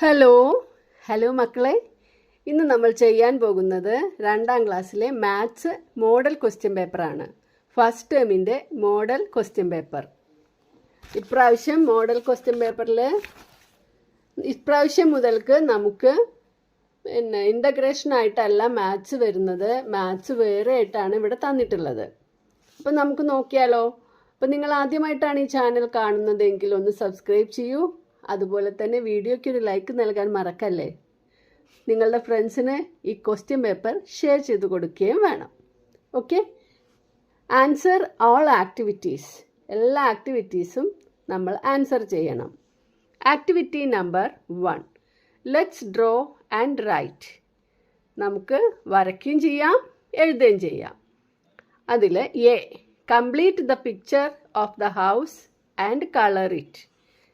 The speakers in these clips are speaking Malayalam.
ഹലോ മക്കളെ, ഇന്ന് നമ്മൾ ചെയ്യാൻ പോകുന്നത് 2ാം ക്ലാസ്സിലെ മാത്സ് മോഡൽ ക്വസ്റ്റ്യൻ പേപ്പറാണ്. ഫസ്റ്റ് ടേമിൻ്റെ മോഡൽ ക്വസ്റ്റ്യൻ പേപ്പർ. ഇപ്രാവശ്യം മോഡൽ ക്വസ്റ്റ്യൻ പേപ്പറിൽ ഇപ്രാവശ്യം മുതൽക്ക് നമുക്ക് ഇൻ്റഗ്രേഷനായിട്ടല്ല മാത്സ് വരുന്നത്, മാത്സ് വേറെ ആയിട്ടാണ് ഇവിടെ തന്നിട്ടുള്ളത്. അപ്പം നമുക്ക് നോക്കിയാലോ. അപ്പം നിങ്ങൾ ആദ്യമായിട്ടാണ് ഈ ചാനൽ കാണുന്നതെങ്കിൽ ഒന്ന് സബ്സ്ക്രൈബ് ചെയ്യൂ. അതുപോലെ തന്നെ വീഡിയോയ്ക്ക് ഒരു ലൈക്ക് നൽകാൻ മറക്കല്ലേ. നിങ്ങളുടെ ഫ്രണ്ട്സിന് ഈ ക്വസ്റ്റ്യൻ പേപ്പർ ഷെയർ ചെയ്ത് കൊടുക്കുകയും വേണം. Okay, answer all activities. എല്ലാ ആക്ടിവിറ്റീസും നമ്മൾ ആൻസർ ചെയ്യണം. Activity number 1, let's draw and write. നമുക്ക് വരയ്ക്കുകയും ചെയ്യാം, എഴുതുകയും ചെയ്യാം. അതിൽ A, complete the picture of the house and colour it.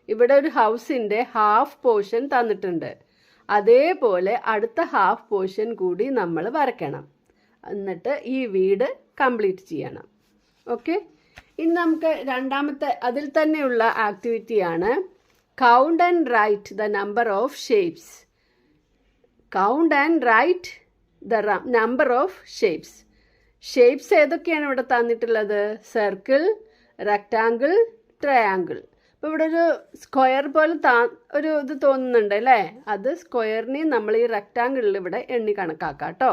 ഇവിടെ ഒരു ഹൗസിൻ്റെ ഹാഫ് പോർഷൻ തന്നിട്ടുണ്ട്. അതേപോലെ അടുത്ത ഹാഫ് പോർഷൻ കൂടി നമ്മൾ വരയ്ക്കണം. എന്നിട്ട് ഈ വീട് കംപ്ലീറ്റ് ചെയ്യണം. ഓക്കെ, ഇനി നമുക്ക് രണ്ടാമത്തെ അതിൽ തന്നെയുള്ള ആക്ടിവിറ്റിയാണ് count and write the number of shapes. Count and write the number of shapes. Shapes ഏതൊക്കെയാണ് ഇവിടെ തന്നിട്ടുള്ളത്? Circle, rectangle, triangle. അപ്പോൾ ഇവിടെ ഒരു സ്ക്വയർ പോലെ ഒരു ഇത് തോന്നുന്നുണ്ട് അല്ലേ? അത് സ്ക്വയറിനെ നമ്മൾ ഈ റെക്റ്റാങ്കിളിൽ ഇവിടെ എണ്ണി കണക്കാക്കാം കേട്ടോ.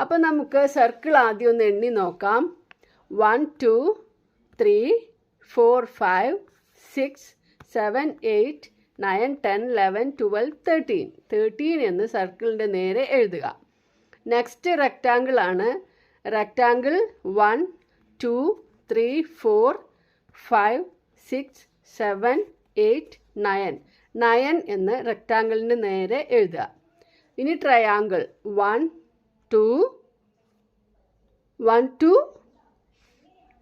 അപ്പോൾ നമുക്ക് സർക്കിൾ ആദ്യം ഒന്ന് എണ്ണി നോക്കാം. 1 2 3 4 5 6 7 8 9 10 11 12 13 എന്ന് സർക്കിളിൻ്റെ നേരെ എഴുതുക. നെക്സ്റ്റ് റെക്റ്റാങ്കിൾ ആണ്. റെക്റ്റാങ്കിൾ 1 2 3 4 5 6 7 8 9 എന്ന് റെക്റ്റാങ്കിളിന് നേരെ എഴുതുക. ഇനി ട്രയാങ്കിൾ 1 2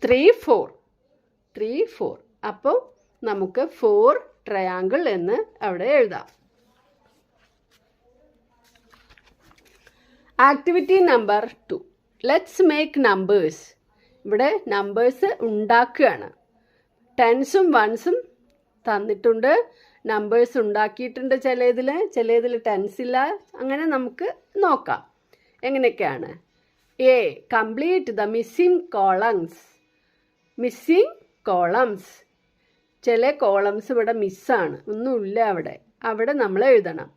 3 4. അപ്പോൾ നമുക്ക് 4 ട്രയാങ്കിൾ എന്ന് അവിടെ എഴുതാം. Activity number 2, let's make numbers. ഇവിടെ നമ്പേഴ്സ് ഉണ്ടാക്കുകയാണ്. 10സും 1സും തന്നിട്ടുണ്ട്, നമ്പേഴ്സ് ഉണ്ടാക്കിയിട്ടുണ്ട്. ചിലതിൽ 10s ഇല്ല. അങ്ങനെ നമുക്ക് നോക്കാം എങ്ങനെയൊക്കെയാണ്. A, complete the missing columns. ചില കോളംസ് ഇവിടെ മിസ്സാണ്, ഒന്നുമില്ല അവിടെ നമ്മൾ എഴുതണം.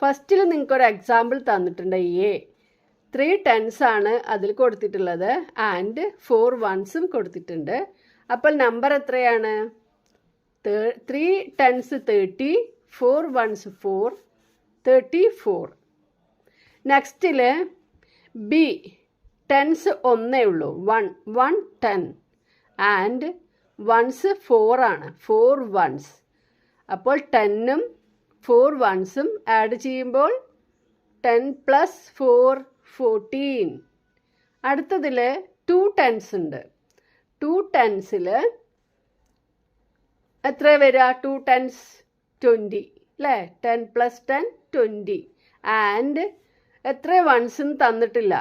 ഫസ്റ്റിൽ നിങ്ങൾക്കൊരു എക്സാമ്പിൾ തന്നിട്ടുണ്ട്. എ 3 10s ആണ് അതിൽ കൊടുത്തിട്ടുള്ളത്, ആൻഡ് 4 1സും കൊടുത്തിട്ടുണ്ട്. അപ്പോൾ നമ്പർ എത്രയാണ്? 3 10s 30, 4 1s 4, 34. നെക്സ്റ്റിൽ ബി, 10s ഒന്നേ ഉള്ളൂ, 1 10, ആൻഡ് 1s 4 ആണ്, 4 1s. അപ്പോൾ 10ഉം 4 1സും ആഡ് ചെയ്യുമ്പോൾ 10 + 4 14. അടുത്തതിൽ 2 10s ഉണ്ട്. 2 10സിൽ എത്ര വരിക? 2 10s 20 അല്ലേ? 10 + 10 20. ആൻഡ് എത്ര വൺസും തന്നിട്ടില്ല.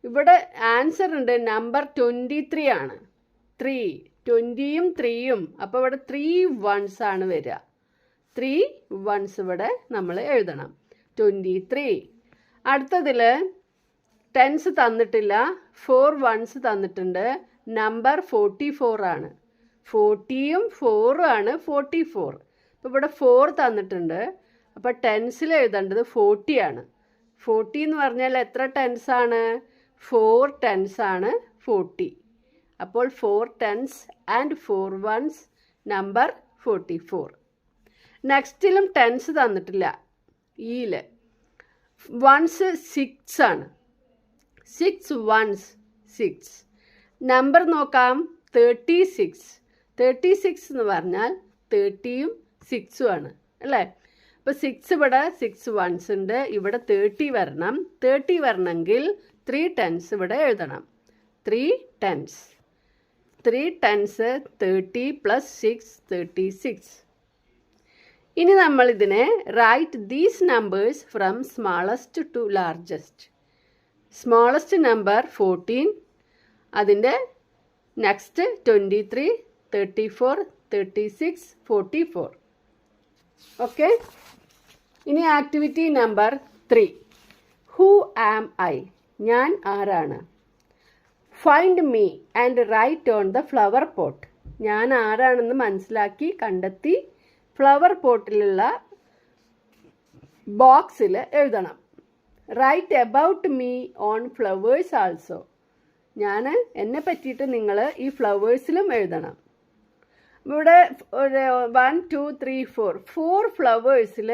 ഇവിടെ ആൻസർ ഉണ്ട്, നമ്പർ 23 ആണ്. 3 20യും 3യും. അപ്പോൾ ഇവിടെ 3 1s ആണ് വരിക. 3 1s ഇവിടെ നമ്മൾ എഴുതണം. 23. അടുത്തതിൽ 10s തന്നിട്ടില്ല, 4 1s തന്നിട്ടുണ്ട്. നമ്പർ 44 ആണ്. 40യും 4ഉം ആണ് 44. അപ്പോൾ ഇവിടെ 4 തന്നിട്ടുണ്ട്. അപ്പോൾ 10സിൽ എഴുതേണ്ടത് 40 ആണ്. 40 എന്ന് പറഞ്ഞാൽ എത്ര 10s ആണ്? 4 10s ആണ് 40. അപ്പോൾ 4 10s and 4 1s, number 44. നെക്സ്റ്റിലും 10s തന്നിട്ടില്ല. ഈയിൽ 1s 6 ആണ്. 6 1s 6. നമ്പർ നോക്കാം, 36. 36 എന്ന് പറഞ്ഞാൽ 30യും 6ഉം ആണ് അല്ലേ? അപ്പോൾ 6 ഇവിടെ 6 1s ഉണ്ട്. ഇവിടെ 30 വരണം. 30 വരണമെങ്കിൽ 3 10s ഇവിടെ എഴുതണം. 3 10s 30 + 6 36. ഇനി നമ്മൾ ഇതിനെ write these numbers from smallest to largest. Smallest number 14, അതിൻ്റെ നെക്സ്റ്റ് 23, 34, 36, 44. ഓക്കെ, ഇനി activity number 3. Who am I? ഞാൻ ആരാണ്? Find me and write on the flower pot. ഞാൻ ആരാണെന്ന് മനസ്സിലാക്കി കണ്ടെത്തി ഫ്ലവർ പോട്ടിലുള്ള ബോക്സിൽ എഴുതണം. Write about me on flowers also. ഞാൻ എന്നെ പറ്റിയിട്ട് നിങ്ങൾ ഈ ഫ്ലവേഴ്സിലും എഴുതണം. ഇവിടെ ഒരു 1 2 3 4 ഫ്ലവേഴ്സിൽ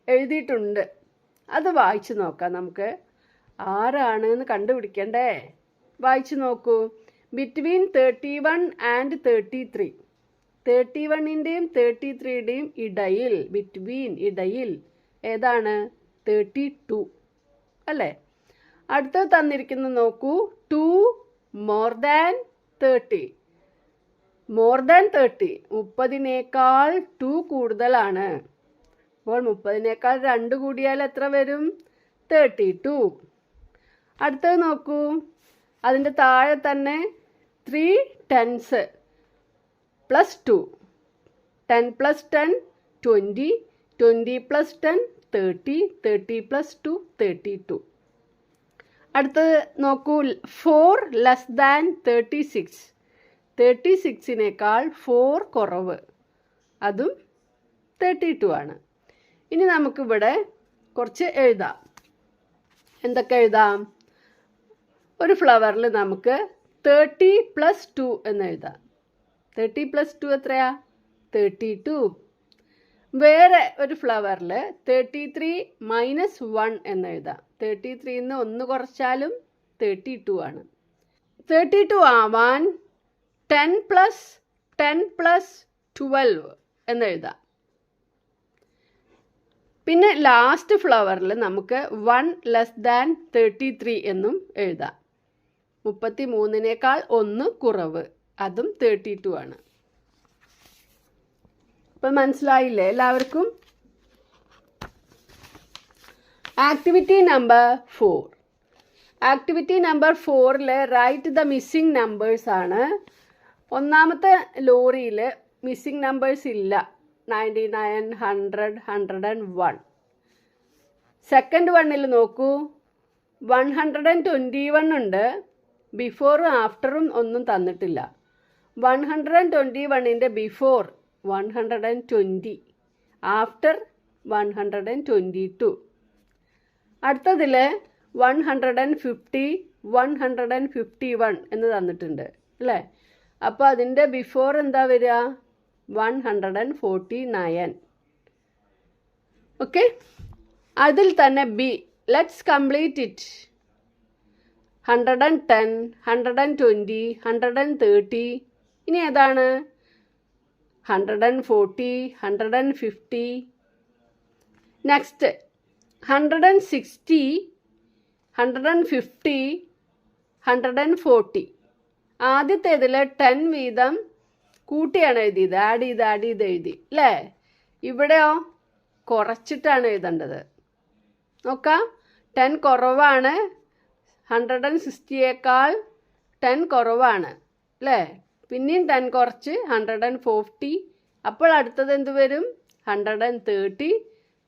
എഴുതിയിട്ടുണ്ട്. അത് വായിച്ചു നോക്കാം. നമുക്ക് ആരാണ് എന്ന് കണ്ടുപിടിക്കണ്ടേ? വായിച്ചു നോക്കൂ. Between 31 and 33. 31ൻ്റെയും 33യുടെയും ഇടയിൽ, ബിറ്റ്വീൻ ഇടയിൽ ഏതാണ്? 32 അല്ലേ? അടുത്തത് തന്നിരിക്കുന്നത് നോക്കൂ. 2 മോർ ദാൻ 30. മോർ ദാൻ 30, 30നേക്കാൾ 2 കൂടുതലാണ്. അപ്പോൾ 30നേക്കാൾ 2 കൂടിയാൽ എത്ര വരും? 32. അടുത്തത് നോക്കൂ. അതിൻ്റെ താഴെ തന്നെ 3 10s plus 2. 10 plus 10 20, 20 plus 10 30, 30 plus 2 32. അടുത്തത് നോക്കൂ. 4 ലെസ് ദാൻ 36. 36നേക്കാൾ 4 കുറവ്, അതും 32 ആണ്. ഇനി നമുക്കിവിടെ കുറച്ച് എഴുതാം. എന്തൊക്കെ എഴുതാം? ഒരു ഫ്ലവറിൽ നമുക്ക് 30 പ്ലസ് 2 എന്ന് എഴുതാം. 30 പ്ലസ് 2 എത്രയാ? 32. വേറെ ഒരു ഫ്ലവറിൽ 33 മൈനസ് 1 എന്ന് എഴുതാം. 33ന്ന് 1 കുറച്ചാലും 32 ആണ്. 32 ആവാൻ 10 പ്ലസ് 12 എന്ന് എഴുതാം. പിന്നെ ലാസ്റ്റ് ഫ്ലവറിൽ നമുക്ക് 1 ലെസ് ദാൻ 33 എന്നും എഴുതാം. 33നേക്കാൾ 1 കുറവ്, അതും 32 ആണ്. അപ്പം മനസ്സിലായില്ലേ എല്ലാവർക്കും? Activity number 4. ആക്ടിവിറ്റി നമ്പർ 4ൽ റൈറ്റ് ദ മിസ്സിംഗ് നമ്പേഴ്സ് ആണ്. ഒന്നാമത്തെ ലോറിയിൽ മിസ്സിംഗ് നമ്പേഴ്സ് ഇല്ല. 99, 100, 101. സെക്കൻഡ് വണ്ണിൽ നോക്കൂ. 121 ഉണ്ട്. ബിഫോറും ആഫ്റ്ററും ഒന്നും തന്നിട്ടില്ല. 121ൻ്റെ ബിഫോർ 120, ആഫ്റ്റർ 122. അടുത്തതിൽ 150, 151 എന്ന് തന്നിട്ടുണ്ട് അല്ലേ? അപ്പോൾ അതിൻ്റെ ബിഫോർ എന്താ വരിക? 149. ഓക്കെ, അതിൽ തന്നെ ബി. Let's complete it. 110, 120, 130. ഇനി ഏതാണ്? 140, 150. നെക്സ്റ്റ് 160, 150, 140. ആദ്യത്തേതിൽ 10 വീതം കൂട്ടിയാണ് എഴുതിയത്. ആഡ് ചെയ്ത് എഴുതി അല്ലേ? ഇവിടെയോ കുറച്ചിട്ടാണ് എഴുതേണ്ടത്. നോക്കാം. 10 കുറവാണ്. 160യേക്കാൾ 10 കുറവാണ് അല്ലേ? പിന്നെയും 10 കുറച്ച് 140. അപ്പോൾ അടുത്തത് എന്ത് വരും? 130,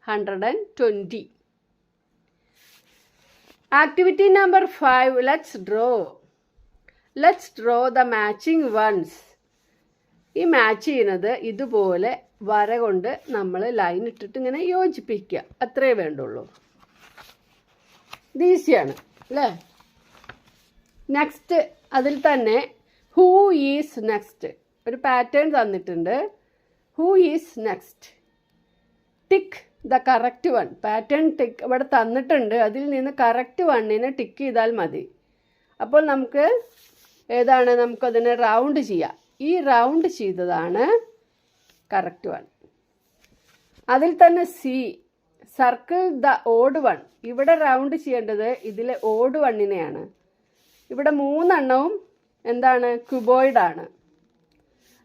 120. Activity number 5. Let's draw the matching ones. ഈ മാച്ച് ചെയ്യുന്നത് ഇതുപോലെ വര കൊണ്ട് നമ്മൾ ലൈൻ ഇട്ടിട്ട് ഇങ്ങനെ യോജിപ്പിക്കുക. അത്രേ വേണ്ടുള്ളൂ. ഇത് ഈസിയാണ് അല്ലേ? നെക്സ്റ്റ് അതിൽ തന്നെ ഹൂ ഈസ് നെക്സ്റ്റ് ഒരു പാറ്റേൺ തന്നിട്ടുണ്ട്. Who is next? Tick the correct one. Pattern tick ഇവിടെ തന്നിട്ടുണ്ട്. അതിൽ നിന്ന് കറക്റ്റ് വണ്ണിനെ ടിക്ക് ചെയ്താൽ മതി. അപ്പോൾ നമുക്ക് ഏതാണ്? നമുക്കതിനെ റൗണ്ട് ചെയ്യാം. ഈ റൗണ്ട് ചെയ്തതാണ് കറക്റ്റ് വൺ. അതിൽ തന്നെ C. Circle the odd one. ഇവിടെ റൗണ്ട് ചെയ്യേണ്ടത് ഇതിലെ ഓഡ് വണ്ണിനെയാണ്. ഇവിടെ 3 എണ്ണവും എന്താണ്? ക്യൂബോയിഡാണ്.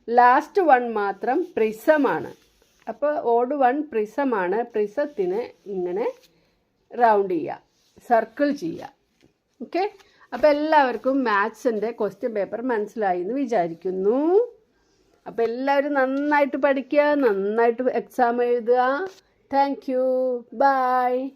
ലാസ്റ്റ് വൺ മാത്രം പ്രിസമാണ്. അപ്പോൾ ഓഡ് വൺ പ്രിസമാണ്. പ്രിസത്തിന് ഇങ്ങനെ റൗണ്ട് ചെയ്യുക, സർക്കിൾ ചെയ്യുക. ഓക്കെ, അപ്പോൾ എല്ലാവർക്കും മാത്സിൻ്റെ ക്വസ്റ്റ്യൻ പേപ്പർ മനസ്സിലായി എന്ന് വിചാരിക്കുന്നു. അപ്പോൾ എല്ലാവരും നന്നായിട്ട് പഠിക്കുക, നന്നായിട്ട് എക്സാം എഴുതുക. Thank you. ബൈ.